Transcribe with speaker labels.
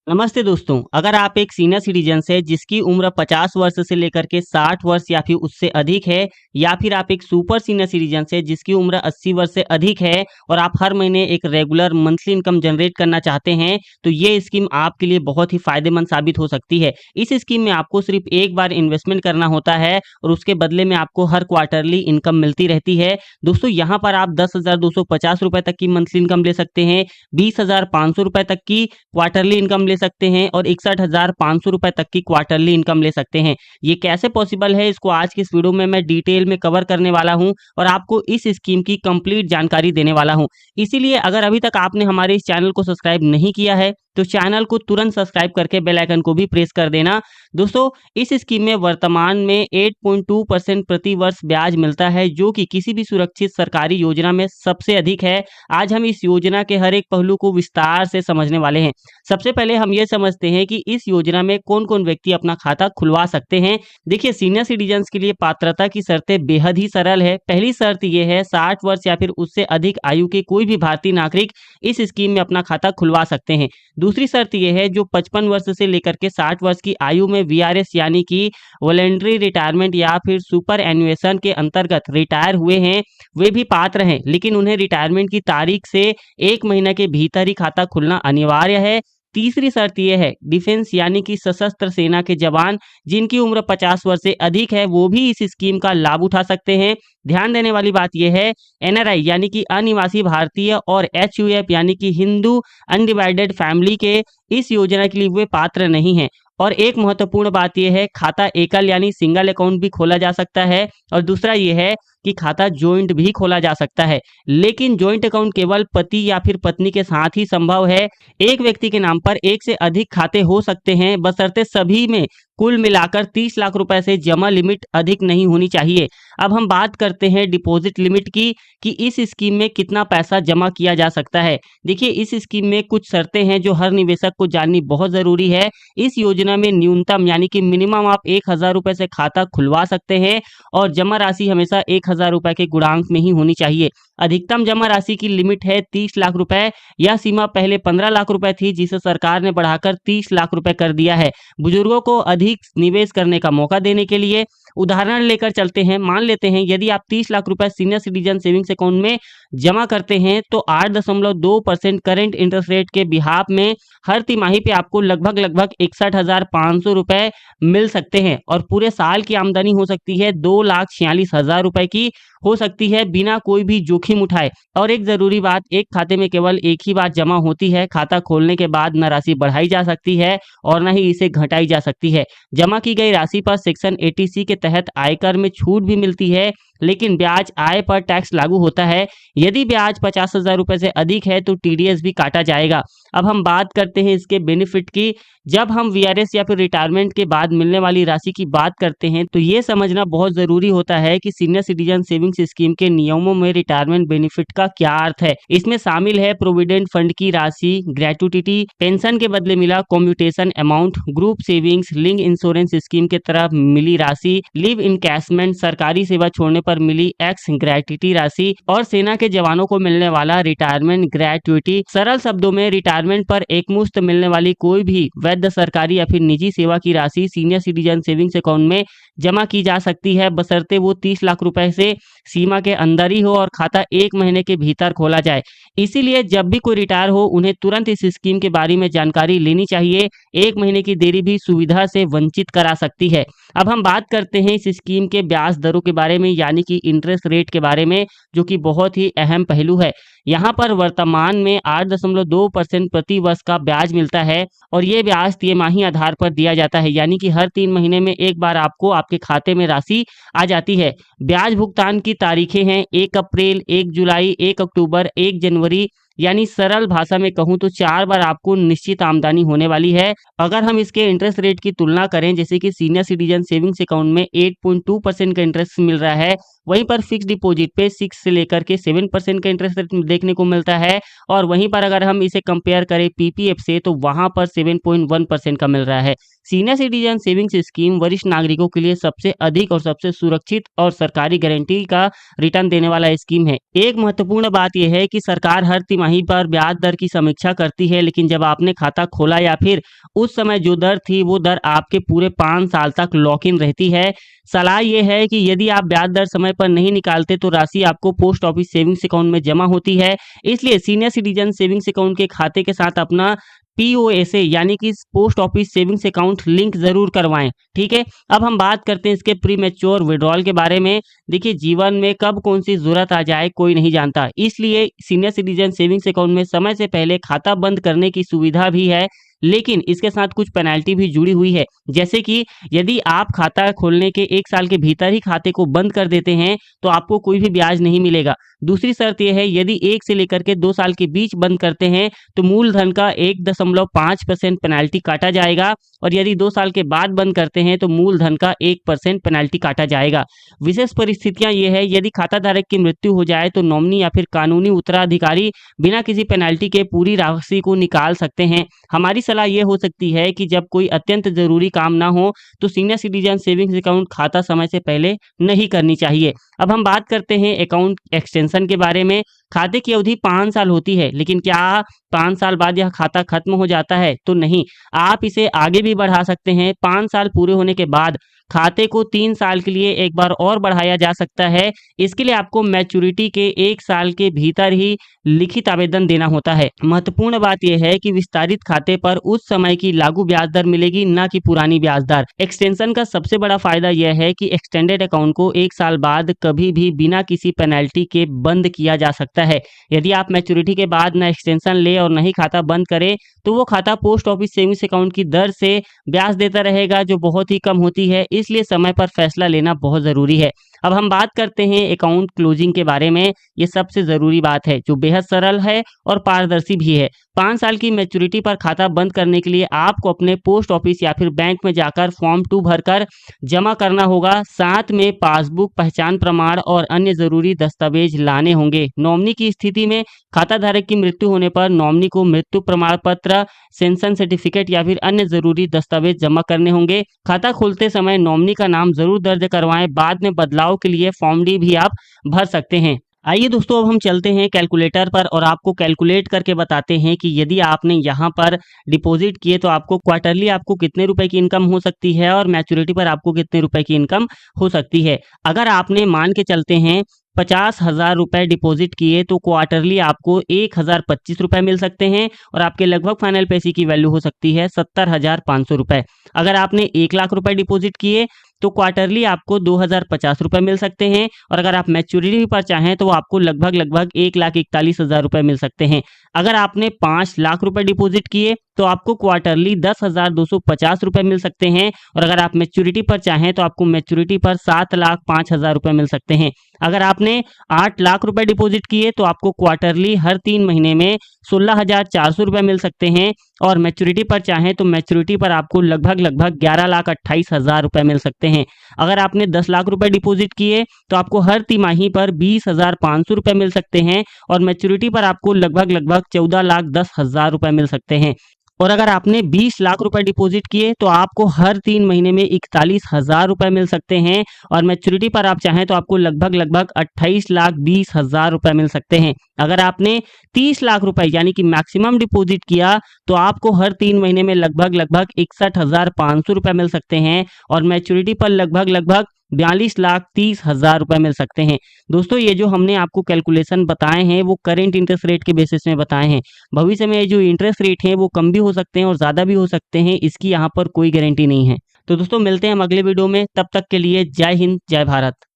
Speaker 1: नमस्ते दोस्तों, अगर आप एक सीनियर सिटीजन है जिसकी उम्र 50 वर्ष से लेकर के 60 वर्ष या फिर उससे अधिक है, या फिर आप एक सुपर सीनियर सिटीजन है जिसकी उम्र 80 वर्ष से अधिक है और आप हर महीने एक रेगुलर मंथली इनकम जनरेट करना चाहते हैं, तो ये स्कीम आपके लिए बहुत ही फायदेमंद साबित हो सकती है। इस स्कीम में आपको सिर्फ एक बार इन्वेस्टमेंट करना होता है और उसके बदले में आपको हर क्वार्टरली इनकम मिलती रहती है। दोस्तों, यहाँ पर आप 10,250 रुपए तक की मंथली इनकम ले सकते हैं, 20,500 रुपए तक की क्वार्टरली इनकम ले सकते हैं और 61,500 रुपए तक की क्वार्टरली इनकम ले सकते हैं। ये कैसे पॉसिबल है, इसको आज की इस वीडियो में मैं डिटेल में कवर करने वाला हूं और आपको इस स्कीम की कंप्लीट जानकारी देने वाला हूं। इसीलिए अगर अभी तक आपने हमारे इस चैनल को सब्सक्राइब नहीं किया है तो चैनल को तुरंत सब्सक्राइब करके बेल आइकन को भी प्रेस कर देना। दोस्तों, इस स्कीम में वर्तमान में 8.2% प्रति वर्ष ब्याज मिलता है, जो कि किसी भी सुरक्षित सरकारी योजना में सबसे अधिक है। आज हम इस योजना के हर एक पहलू को विस्तार से समझने वाले हैं। सबसे पहले हम ये समझते हैं कि इस योजना में कौन कौन व्यक्ति अपना खाता खुलवा सकते हैं। देखिए, सीनियर सिटीजन के लिए पात्रता की शर्तें बेहद ही सरल है। पहली शर्त यह है, 60 वर्ष या फिर उससे अधिक आयु के कोई भी भारतीय नागरिक इस स्कीम में अपना खाता खुलवा सकते हैं। दूसरी शर्त यह है, जो 55 वर्ष से लेकर के 60 वर्ष की आयु में वीआरएस यानी कि वॉलंटरी रिटायरमेंट या फिर सुपर एन्युएशन के अंतर्गत रिटायर हुए हैं, वे भी पात्र हैं, लेकिन उन्हें रिटायरमेंट की तारीख से 1 महीना के भीतर ही खाता खुलना अनिवार्य है। तीसरी शर्त यह है, डिफेंस यानी कि सशस्त्र सेना के जवान जिनकी उम्र 50 वर्ष से अधिक है, वो भी इस स्कीम का लाभ उठा सकते हैं। ध्यान देने वाली बात यह है, एनआरआई यानी कि अनिवासी भारतीय और एचयूएफ यानी कि हिंदू अनडिवाइडेड फैमिली के इस योजना के लिए वे पात्र नहीं हैं। और एक महत्वपूर्ण बात यह है, खाता एकल यानी सिंगल अकाउंट भी खोला जा सकता है और दूसरा यह है कि खाता जॉइंट भी खोला जा सकता है, लेकिन जॉइंट अकाउंट केवल पति या फिर पत्नी के साथ ही संभव है। एक व्यक्ति के नाम पर एक से अधिक खाते हो सकते हैं, बशर्ते सभी में कुल मिलाकर 30 लाख रुपए से जमा लिमिट अधिक नहीं होनी चाहिए। अब हम बात करते हैं डिपॉजिट लिमिट की कि इस स्कीम में कितना पैसा जमा किया जा सकता है। देखिए, इस स्कीम में कुछ शर्तें हैं जो हर निवेशक को जाननी बहुत जरूरी है। इस योजना में न्यूनतम यानी कि मिनिमम आप 1,000 रुपए से खाता खुलवा सकते हैं और जमा राशि हमेशा 1,000 रुपए के गुणांक में ही होनी चाहिए। अधिकतम जमा राशि की लिमिट है 30 लाख रुपए। यह सीमा पहले 15 लाख रुपए थी, जिसे सरकार ने बढ़ाकर 30 लाख रुपए कर दिया है, बुजुर्गों को अधिक निवेश करने का मौका देने के लिए। उदाहरण लेकर चलते हैं, मान लेते हैं यदि आप 30 लाख रुपए सीनियर सिटीजन सेविंग्स अकाउंट में जमा करते हैं तो 8.2% करंट इंटरेस्ट रेट के बिहाफ में हर तिमाही पे आपको लगभग 61,500 रुपए मिल सकते हैं और पूरे साल की आमदनी हो सकती है 2,46,000 रुपए की हो सकती है, बिना कोई भी जोखिम उठाए। और एक जरूरी बात, एक खाते में केवल एक ही बार जमा होती है। खाता खोलने के बाद न राशि बढ़ाई जा सकती है और न ही इसे घटाई जा सकती है। जमा की गई राशि पर सेक्शन 80C के तहत आयकर में छूट भी मिलती है, लेकिन ब्याज आय पर टैक्स लागू होता है। यदि ब्याज 50,000 रुपए से अधिक है तो टीडीएस भी काटा जाएगा। अब हम बात करते हैं इसके बेनिफिट की। जब हम वीआरएस या फिर रिटायरमेंट के बाद मिलने वाली राशि की बात करते हैं तो ये समझना बहुत जरूरी होता है कि सीनियर सिटीजन सेविंग्स स्कीम के नियमों में रिटायरमेंट बेनिफिट का क्या अर्थ है। इसमें शामिल है प्रोविडेंट फंड की राशि, ग्रेट्युटी, पेंशन के बदले मिला commutation amount, group savings, link insurance scheme के तरफ मिली राशि, लिव इनकैशमेंट, सरकारी सेवा छोड़ने पर मिली एक्स ग्रेट्युटी राशि और सेना के जवानों को मिलने वाला रिटायरमेंट ग्रेट्युटी। सरल शब्दों में, रिटायरमेंट पर एकमुश्त मिलने वाली कोई भी वैध सरकारी या फिर निजी सेवा की राशि सीनियर सिटीजन सेविंग्स अकाउंट में जमा की जा सकती है, बशर्ते वो 30 लाख रुपए से सीमा के अंदर ही हो और खाता 1 महीने के भीतर खोला जाए। इसीलिए जब भी कोई रिटायर हो, उन्हें तुरंत इस स्कीम के बारे में जानकारी लेनी चाहिए। 1 महीने की देरी भी सुविधा से वंचित करा सकती है। अब हम बात करते हैं इस स्कीम के ब्याज दरों के बारे में, यानी कि इंटरेस्ट रेट के बारे में, जो कि बहुत ही अहम पहलू है। यहाँ पर वर्तमान में 8.2% प्रति वर्ष का ब्याज मिलता है और ये ब्याज तिमाही आधार पर दिया जाता है, यानी कि हर 3 महीने में एक बार आपको आपके खाते में राशि आ जाती है। ब्याज भुगतान की तारीखें हैं 1 अप्रैल, 1 जुलाई, 1 अक्टूबर, 1 जनवरी, यानी सरल भाषा में कहूं तो 4 बार आपको निश्चित आमदनी होने वाली है। अगर हम इसके इंटरेस्ट रेट की तुलना करें, जैसे कि सीनियर सिटीजन सेविंग्स अकाउंट में 8.2% का इंटरेस्ट मिल रहा है, वहीं पर फिक्स डिपॉजिट पे 6 से लेकर के 7% का इंटरेस्ट रेट देखने को मिलता है। और वहीं पर अगर हम इसे कंपेयर करें पीपीएफ से तो वहां पर 7.1% का मिल रहा है। सीनियर सिटीजन सेविंग्स स्कीम वरिष्ठ नागरिकों के लिए सबसे अधिक और सबसे सुरक्षित और सरकारी गारंटी का रिटर्न देने वाला स्कीम है। एक महत्वपूर्ण बात यह है कि सरकार हर तिमाही पर ब्याज दर की समीक्षा करती है, लेकिन जब आपने खाता खोला या फिर उस समय जो दर थी वो दर आपके पूरे 5 साल तक लॉक इन रहती है। सलाह यह है कि यदि आप ब्याज दर समय पर नहीं निकालते तो राशि आपको पोस्ट ऑफिस सेविंग्स अकाउंट में जमा होती है। इसलिए सीनियर सिटीजन सेविंग्स अकाउंट के खाते के साथ अपना पीओएसए यानी कि post office savings account link जरूर करवाएं। ठीक है, अब हम बात करते हैं इसके प्री मैच्योर विड्रॉल के बारे में। देखिए, जीवन में कब कौन सी जरूरत आ जाए कोई नहीं जानता, इसलिए सीनियर सिटीजन सेविंग्स अकाउंट में समय से पहले खाता बंद करने की सुविधा भी है, लेकिन इसके साथ कुछ पेनल्टी भी जुड़ी हुई है। जैसे कि यदि आप खाता खोलने के 1 साल के भीतर ही खाते को बंद कर देते हैं तो आपको कोई भी ब्याज नहीं मिलेगा। दूसरी शर्त यह है, यदि 1 से लेकर के 2 साल के बीच बंद करते हैं तो मूलधन का 1.5% पेनल्टी काटा जाएगा, और यदि 2 साल के बाद बंद करते हैं तो मूलधन का 1% पेनल्टी काटा जाएगा। विशेष परिस्थितियां ये है, यदि खाता धारक की मृत्यु हो जाए तो नॉमिनी या फिर कानूनी उत्तराधिकारी बिना किसी पेनल्टी के पूरी राशि को निकाल सकते हैं। हमारी सलाह ये हो सकती है कि जब कोई अत्यंत जरूरी काम ना हो तो सीनियर सिटीजन सेविंग्स अकाउंट खाता समय से पहले नहीं करनी चाहिए। अब हम बात करते हैं अकाउंट एक्सटेंशन के बारे में। खाते की अवधि 5 साल होती है, लेकिन क्या 5 साल बाद यह खाता खत्म हो जाता है? तो नहीं, आप इसे आगे भी बढ़ा सकते हैं। 5 साल पूरे होने के बाद खाते को 3 साल के लिए एक बार और बढ़ाया जा सकता है। इसके लिए आपको मैच्योरिटी के 1 साल के भीतर ही लिखित आवेदन देना होता है। महत्वपूर्ण बात यह है कि विस्तारित खाते पर उस समय की लागू ब्याज दर मिलेगी, न कि पुरानी ब्याज दर। एक्सटेंशन का सबसे बड़ा फायदा यह है कि एक्सटेंडेड अकाउंट को 1 साल बाद कभी भी बिना किसी पेनल्टी के बंद किया जा सकता है। यदि आप मैच्योरिटी के बाद न एक्सटेंशन ले और न ही खाता बंद करें तो वो खाता पोस्ट ऑफिस सेविंग्स अकाउंट की दर से ब्याज देता रहेगा, जो बहुत ही कम होती है। इसलिए समय पर फैसला लेना बहुत जरूरी है। अब हम बात करते हैं अकाउंट क्लोजिंग के बारे में। ये सबसे जरूरी बात है जो बेहद सरल है और पारदर्शी भी है। 5 साल की मैच्योरिटी पर खाता बंद करने के लिए आपको अपने पोस्ट ऑफिस या फिर बैंक में जाकर फॉर्म 2 भरकर जमा करना होगा। साथ में पासबुक, पहचान प्रमाण और अन्य जरूरी दस्तावेज लाने होंगे। नॉमिनी की स्थिति में खाता धारक की मृत्यु होने पर नॉमिनी को मृत्यु प्रमाण पत्र, सेंसन सर्टिफिकेट या फिर अन्य जरूरी दस्तावेज जमा करने होंगे। खाता खोलते समय नॉमिनी का नाम जरूर दर्ज करवाएं। बाद में बदलाव के लिए फॉर्म डी भी आप भर सकते हैं। आइए दोस्तों, अब हम चलते हैं कैलकुलेटर पर और आपको कैलकुलेट करके बताते हैं कि यदि आपने यहाँ पर डिपॉजिट किए तो आपको क्वार्टरली आपको कितने रुपए की इनकम हो सकती है और मैच्योरिटी पर आपको कितने रुपए की इनकम हो सकती है। अगर आपने मान के चलते हैं 50,000 रुपए डिपॉजिट किए तो क्वार्टरली आपको 1,025 रुपए मिल सकते हैं और आपके लगभग फाइनल पैसे की वैल्यू हो सकती है 70,500 रुपए। अगर आपने 1 लाख रुपए डिपॉजिट किए तो क्वार्टरली आपको 2,050 रुपए मिल सकते हैं, और अगर आप मैच्योरिटी पर चाहें तो आपको लगभग 1,41,000 रुपए मिल सकते हैं। अगर आपने 5 लाख रुपए डिपॉजिट किए तो आपको क्वार्टरली 10,250 रुपए मिल सकते हैं, और अगर आप मैच्योरिटी पर चाहें तो आपको मैच्योरिटी पर 7,05,000 रुपए मिल सकते हैं। अगर आपने 8 लाख रुपए डिपॉजिट किए तो आपको क्वार्टरली हर 3 महीने में 16,400 रुपए मिल सकते हैं, और मैच्योरिटी पर चाहें तो मैच्योरिटी पर आपको लगभग 11,28,000 रुपए मिल सकते हैं। अगर आपने 10 लाख रुपए डिपॉजिट किए तो आपको हर तिमाही पर 20,500 रुपए मिल सकते हैं, और मैच्योरिटी पर आपको लगभग 14,10,000 रुपए मिल सकते हैं। और अगर आपने 20 लाख रुपए डिपॉजिट किए तो आपको हर 3 महीने में 41,000 रुपए मिल सकते हैं, और मैच्योरिटी पर आप चाहें तो आपको लगभग 28,20,000 रुपए मिल सकते हैं। अगर आपने 30 लाख रुपए यानी कि मैक्सिमम डिपॉजिट किया तो आपको हर 3 महीने में लगभग 61,500 रुपए मिल सकते हैं, और मैच्योरिटी पर लगभग 42,30,000 रुपए मिल सकते हैं। दोस्तों, ये जो हमने आपको कैलकुलेशन बताए हैं वो करेंट इंटरेस्ट रेट के बेसिस में बताए हैं। भविष्य में जो इंटरेस्ट रेट हैं वो कम भी हो सकते हैं और ज़्यादा भी हो सकते हैं, इसकी यहाँ पर कोई गारंटी नहीं है। तो दोस्तों, मिलते हैं हम अगले वीडियो में। तब तक के लिए जय हिंद, जय भारत।